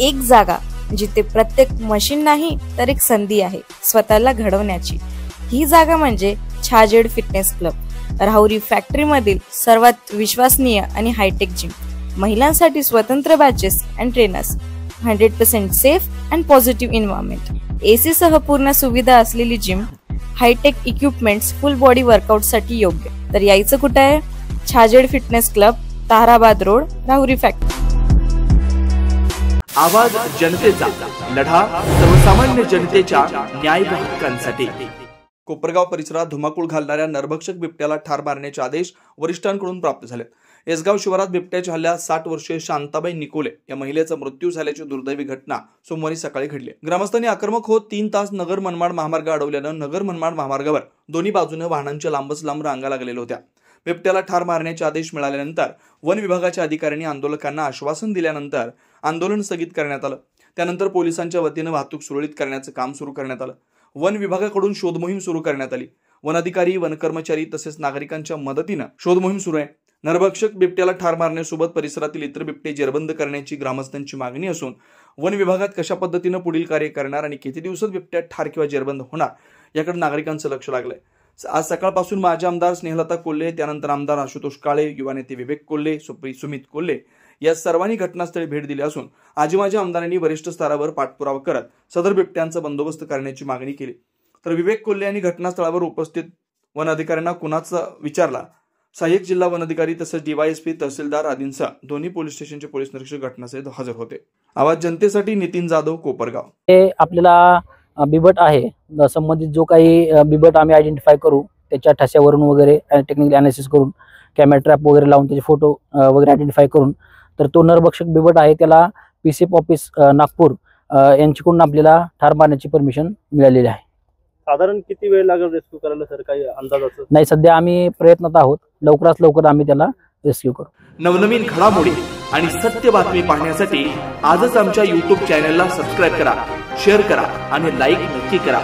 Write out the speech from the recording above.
एक जागा जिथे प्रत्येक मशीन नाही तर एक संधी आहे स्वतःला घडवण्याची। ही जागा म्हणजे Chhajed fitness club, Rahuri factory मधील सर्वात विश्वसनीय आणि हायटेक जिम। महिलांसाठी स्वतंत्र batches and trainers, 100% safe and positive environment, AC सह पूर्ण सुविधा असलेली gym, hi-tech equipments, full body workout साठी योग्य। तर यायचं कुठे आहे? Chhajed fitness club, Tarabad road, Rahuri factory. आवाज जनतेचा, लढा सर्वसामान्य जनतेच्या न्याय व हक्कांसाठी। कोपरगाव परिसरात धुमाकूळ घालणाऱ्या नरभक्षक बिबट्याला ठार मारण्याचे आदेश वरिष्ठांकडून प्राप्त झालेत। येसगाव शिवारात बिबट्याच्या हल्ल्यात 60 वर्षीय शांताबाई निकोले या महिलेचा मृत्यू झाल्याची दुर्दैवी घटना सोमवारी सकाळी घडली। ग्रामस्थांनी आक्रमक होत 3 तास नगर मनमाड महामार्ग अडवल्यानं नगर मनमाड महामार्गावर दोन्ही बाजूने वाहनांच्या लांबच लांब रांगा लागलेल्या होत्या। बिबट्याला ठार मारण्याचे आदेश मिळाल्यानंतर वन विभागाच्या अधिकाऱ्यांनी आंदोलकांना आश्वासन दिल्यानंतर आंदोलन स्थगित करण्यात आलं। त्यानंतर पोलिसांच्या वतीने वाहतूक सुरळीत करण्याचं काम सुरू करण्यात आलं। वन विभागाकडून शोध मोहीम सुरू करण्यात आली। वन अधिकारी, वन कर्मचारी तसेच नागरिकांच्या मदतीने शोध मोहीम सुरू आहे। नरभक्षक बिबट्याला ठार मारण्यासोबत परिसरातील इतर बिबटे जेरबंद करण्याची ग्रामस्थांची मागणी असून वन विभागात कशा पद्धतीने पुढील कार्य करणार आणि किती दिवसात बिबट्या ठार किंवा जेरबंद होणार याकडे नागरिकांचं लक्ष लागलंय। आज सकाळपासून माजी आमदार स्नेहलता कोल्हे, त्यानंतर आमदार आशुतोष काळे, युवा नेते विवेक कोल्हे, सुमित कोल्हे या सर्वांनी घटनास्थळी भेट दिली असून आजी माजी आमदारांनी वरिष्ठ स्तरावर पाठपुरावा करत सदर बिबट्यांचा बंदोबस्त करण्याची मागणी केली। तर विवेक कोल्हे यांनी घटनास्थळावर उपस्थित वन अधिकाऱ्यांना कुणाचा विचारला। सहाय्यक जिल्हा वन अधिकारी तसेच डीवायएसपी, तहसीलदार आदींसह दोन्ही पोलीस स्टेशनचे पोलीस निरीक्षक घटनास्थळी हजर होते। आवाज जनतेसाठी नितीन जाधव, कोपरगाव। हे आपल्याला बिबट आहे, संबंधित जो काही बिबट आम्ही आयडेंटिफाय करू त्याच्या ठस्यावरून वगैरे टेक्निकल अनालिसिस करून कॅमेरा ट्रॅप वगैरे लावून त्याचे फोटो वगैरे आयडेंटिफाय करून तर तो नरभक्षक बिबट आहे त्याला पीसीएफ ऑफिस नागपूर यांच्याकडून आपल्याला ठार मारण्याची परमिशन मिळालेली आहे। साधारण किती वेळ लागेल रेस्क्यू करायला सर, काही अंदाजाचं नाही? सध्या आम्ही प्रयत्नात आहोत, लवकरात लवकर आम्ही त्याला रेस्क्यू करू। नवनवीन घडामोडी आणि सत्य बातमी पाहण्यासाठी आजच आमच्या YouTube चॅनलला सबस्क्राइब करा, शेअर करा आणि लाईक नक्की करा।